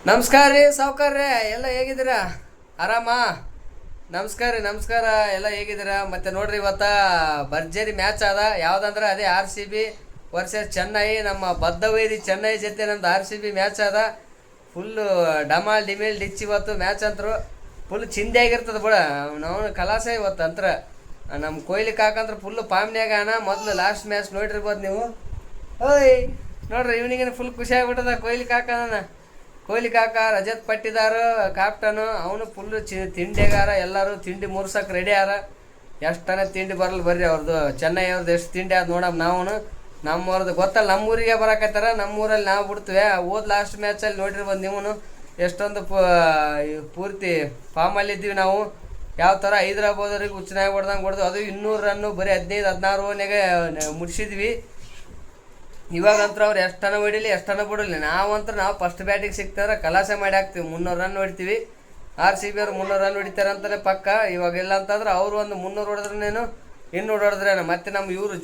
ನಮಸ್ಕಾರ ರೀ ಸಾವ್ಕಾರ್ರೆ, ಎಲ್ಲ ಹೇಗಿದ್ದೀರಾ? ಆರಾಮ? ನಮಸ್ಕಾರ ರೀ, ನಮಸ್ಕಾರ. ಎಲ್ಲ ಹೇಗಿದ್ದೀರಾ? ಮತ್ತೆ ನೋಡ್ರಿ, ಇವತ್ತ ಭರ್ಜರಿ ಮ್ಯಾಚ್ ಅದ. ಯಾವುದಂದ್ರೆ ಅದೇ RCB ವರ್ಸಸ್ ಚೆನ್ನೈ. ನಮ್ಮ ಬದ್ಧವೈರಿ ಚೆನ್ನೈ ಜೊತೆ ನಮ್ದು RCB ಮ್ಯಾಚ್ ಅದ. ಫುಲ್ಲು ಡಮಾಲ್ ಡಿಮೇಲ್ ಡಿಚ್ ಇವತ್ತು ಮ್ಯಾಚ್ ಅಂತರು ಫುಲ್ ಚಿಂದಿ ಆಗಿರ್ತದೆ ಬಿಡ. ನಾವು ಕಲಾಸ ಇವತ್ತು ಅಂತರ ನಮ್ಮ ಕೊಹ್ಲಿ ಕಾಕಂದ್ರೆ ಫುಲ್ಲು ಪಾಮ್ನ್ಯಾಗ ಅಣ್ಣ. ಮೊದಲು ಲಾಸ್ಟ್ ಮ್ಯಾಚ್ ನೋಡಿರ್ಬೋದು ನೀವು. ಓಯ್ ನೋಡ್ರಿ, ಇವನಿಗೆ ಫುಲ್ ಖುಷಿ ಆಗ್ಬಿಟ್ಟದ ಕೊಹ್ಲಿ ಕಾಕನ. ಕೊಹ್ಲಿ ಕಾಕ, ರಜತ್ ಪಟ್ಟಿದಾರ ಕ್ಯಾಪ್ಟನು, ಅವನು ಫುಲ್ಲು ತಿಂಡಿಗಾರ. ಎಲ್ಲರೂ ತಿಂಡಿ ಮುರ್ಸಕ್ಕೆ ರೆಡಿ ಆರ. ಎಷ್ಟನೇ ತಿಂಡಿ ಬರಲ್ಲ ಬರ್ರಿ ಅವ್ರದ್ದು. ಚೆನ್ನೈ ಅವ್ರದ್ದು ಎಷ್ಟು ತಿಂಡಿ ಆದ ನೋಡಮ್. ನಾವು ನಮ್ಮವ್ರದ್ದು ಗೊತ್ತಲ್ಲ, ನಮ್ಮೂರಿಗೆ ಬರಕತ್ತಾರ. ನಮ್ಮೂರಲ್ಲಿ ನಾವು ಬಿಡ್ತೀವಿ. ಓದ್ ಲಾಸ್ಟ್ ಮ್ಯಾಚಲ್ಲಿ ನೋಡಿರ್ಬೋದು ನೀವು ಎಷ್ಟೊಂದು ಪೂರ್ತಿ ಫಾರ್ಮಲ್ಲಿದ್ದೀವಿ ನಾವು. ಯಾವ ಥರ ಹೈದ್ರಾಬಾದವ್ರಿಗೆ ಹುಚ್ಚನಾಗಿ ಹೊಡ್ದಂಗೆ ಹೊಡೆದು, ಅದು 200 ರನ್ನು ಬರೀ 15-16 ಓವರ್ನಾಗೆ ಮುಗಿಸಿದ್ವಿ. ಇವಾಗಂತ್ರ ಅವ್ರು ಎಷ್ಟನ ಹೊಡಿಲಿ ಎಷ್ಟನ ಬಿಡಲಿ, ನಾವು ಫಸ್ಟ್ ಬ್ಯಾಟಿಗೆ ಸಿಗ್ತಾರೆ ಕಲಾಸೆ ಮಾಡಿ ಹಾಕ್ತೀವಿ. 300 ರನ್ ಹೊಡಿತೀವಿ. RCB ಅವ್ರು 300 ರನ್ ಹೊಡಿತಾರೆ ಅಂತಾನೆ ಪಕ್ಕ. ಇವಾಗ ಇಲ್ಲ ಅಂತಂದ್ರೆ ಅವರು ಒಂದು 300 ಹೊಡೆದ್ರೇನು 200 ಹೊಡೆದ್ರೇನು. ಮತ್ತು ನಮ್ಮ ಇವರು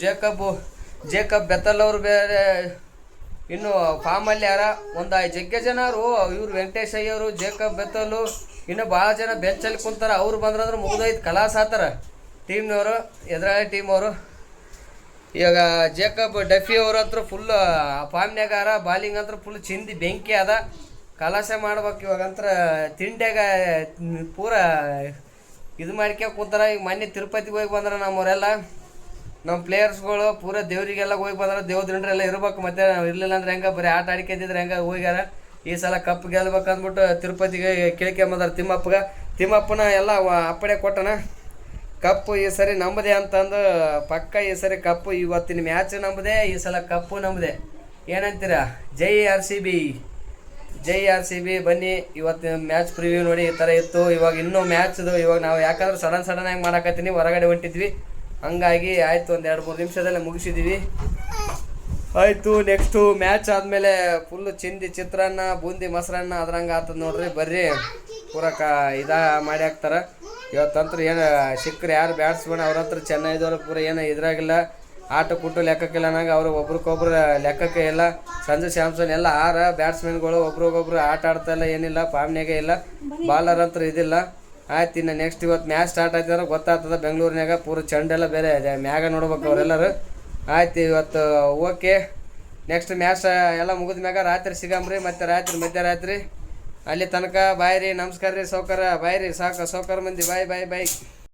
ಜೇಕಬ್ ಬೆತ್ತಲ್ ಅವರು ಬೇರೆ ಇನ್ನು ಫಾರ್ಮಲ್ಲಿ ಯಾರ ಒಂದು ಜಗ್ಗೆ ಜನ ಅವರು. ಇವ್ರು ವೆಂಕಟೇಶ್ ಅಯ್ಯವರು, ಜೇಕಬ್ ಬೆತ್ತಲು, ಇನ್ನೂ ಭಾಳ ಜನ ಬೆಂಚಲ್ಲಿ ಕುಂತಾರೆ. ಅವ್ರು ಬಂದ್ರಂದ್ರೆ ಮುಗಿದೋಯ್ತು, ಕಲಾಸ ಆತಾರ ಟೀಮ್ನವರು, ಎದುರಾಳಿ ಟೀಮ್ ಅವರು. ಇವಾಗ ಜೇಕಬ್ ಡಫಿ ಅವ್ರ ಹತ್ರ ಫುಲ್ ಫಾರ್ಮ್ನ್ಯಾಗಾರ. ಬಾಲಿಂಗ್ ಅಂತ ಫುಲ್ ಚಿಂದಿ ಬೆಂಕಿ ಅದ. ಕಲಾಸೆ ಮಾಡ್ಬೇಕು ಇವಾಗಂತ್ರ. ತಿಂಡ್ಯಾಗ ಪೂರ ಇದು ಮಾಡ್ಕ್ಯಾ ಕೂತಾರ. ಈಗ ಮೊನ್ನೆ ತಿರುಪತಿಗೆ ಹೋಗಿ ಬಂದ್ರೆ ನಮ್ಮವರೆಲ್ಲ ನಮ್ಮ ಪ್ಲೇಯರ್ಸ್ಗಳು ಪೂರ ದೇವರಿಗೆಲ್ಲ ಹೋಗಿ ಬಂದ್ರೆ ದೇವ್ದಿಂಡ್ರೆಲ್ಲ ಇರ್ಬೇಕು. ಮತ್ತೆ ಇರಲಿಲ್ಲ ಅಂದ್ರೆ ಹೆಂಗೆ ಬರೀ ಆಟ ಆಡ್ಕೊಂಡಿದ್ರೆ ಹೆಂಗೆ ಹೋಗ್ಯಾರ. ಈ ಸಲ ಕಪ್ ಗೆಲ್ಬೇಕಂದ್ಬಿಟ್ಟು ತಿರುಪತಿಗೆ ಕೇಳ್ಕೊಂಬಂದಾರ ತಿಮ್ಮಪ್ಪನ ಎಲ್ಲ ಅಪ್ಪಡೆ ಕೊಟ್ಟನ. ಕಪ್ಪು ಈ ಸರಿ ನಮ್ಮದೇ ಅಂತಂದು ಪಕ್ಕ. ಈ ಸರಿ ಕಪ್ಪು, ಇವತ್ತಿನ ಮ್ಯಾಚ್ ನಮ್ಮದೇ, ಈ ಸಲ ಕಪ್ಪು ನಮ್ಮದೇ. ಏನಂತೀರಾ? ಜೈ RCB, ಜೈ RCB. ಬನ್ನಿ ಇವತ್ತಿನ ಮ್ಯಾಚ್ ಪ್ರಿವ್ಯೂ ನೋಡಿ. ಈ ಥರ ಇತ್ತು. ಇವಾಗ ಇನ್ನೂ ಮ್ಯಾಚ್ದು ಇವಾಗ ನಾವು ಯಾಕಂದ್ರೆ ಸಡನ್ನಾಗಿ ಮಾಡಕತ್ತೀನಿ, ಹೊರಗಡೆ ಹೊಂಟಿದ್ವಿ. ಹಂಗಾಗಿ ಆಯಿತು, ಒಂದು 2-3 ನಿಮಿಷದಲ್ಲೇ ಮುಗಿಸಿದ್ದೀವಿ. ಆಯಿತು, ನೆಕ್ಸ್ಟು ಮ್ಯಾಚ್ ಆದಮೇಲೆ ಫುಲ್ಲು ಚಿತ್ರಾನ್ನ ಬೂಂದಿ ಮೊಸರನ್ನ ಅದ್ರಂಗೆ ಆಗ್ತದೆ ನೋಡ್ರಿ. ಬರ್ರಿ ಪೂರಕ ಮಾಡಿ ಹಾಕ್ತಾರೆ. ಇವತ್ತಂತೂ ಏನು ಸಿಕ್ಕರೆ ಯಾರು ಬ್ಯಾಟ್ಸ್ಮನ್ ಅವ್ರ ಹತ್ರ ಚೆನ್ನೈದವ್ರು ಪೂರ ಏನು ಇದ್ರಾಗಿಲ್ಲ. ಆಟ ಕುಟ್ಟು ಲೆಕ್ಕಕ್ಕಿಲ್ಲ ನಂಗೆ. ಅವರು ಒಬ್ರಿಗೊಬ್ರು ಲೆಕ್ಕಕ್ಕೆ ಇಲ್ಲ. ಸಂಜು ಸ್ಯಾಮ್ಸನ್ ಎಲ್ಲ ಬ್ಯಾಟ್ಸ್ಮನ್ಗಳು ಒಬ್ರಿಗೊಬ್ರು ಆಟ ಆಡ್ತಾಯಿಲ್ಲ, ಏನಿಲ್ಲ, ಫಾರ್ಮ್ನಾಗೆ ಇಲ್ಲ. ಬಾಲರ್ ಅಂತೂ ಇದಿಲ್ಲ. ಆಯ್ತು, ಇನ್ನು ನೆಕ್ಸ್ಟ್ ಇವತ್ತು ಮ್ಯಾಚ್ ಸ್ಟಾರ್ಟ್ ಆಯ್ತಂದ್ರೆ ಗೊತ್ತಾಗ್ತದೆ. ಬೆಂಗಳೂರಿನಾಗ ಪೂರ ಚೆಂಡೆಲ್ಲ ಬೇರೆ ಮ್ಯಾಗ ನೋಡ್ಬೇಕು ಅವರೆಲ್ಲರೂ. ಆಯ್ತು, ಇವತ್ತು ಓಕೆ. ನೆಕ್ಸ್ಟ್ ಮ್ಯಾಚ್ ಎಲ್ಲ ಮುಗಿದ ಮ್ಯಾಗ ರಾತ್ರಿ ಸಿಗಮ್ರಿ. ಮತ್ತು ಮಧ್ಯರಾತ್ರಿ ಅಲ್ಲಿ ತನಕ ಬಾಯ್ ರೀ. ನಮಸ್ಕಾರ ರೀ ಸೌಕರ, ಬಾಯ್ ರೀ. ಸಾಕು ಸೌಕರ ಮಂದಿ, ಬಾಯ್ ಬಾಯ್ ಬಾಯ್.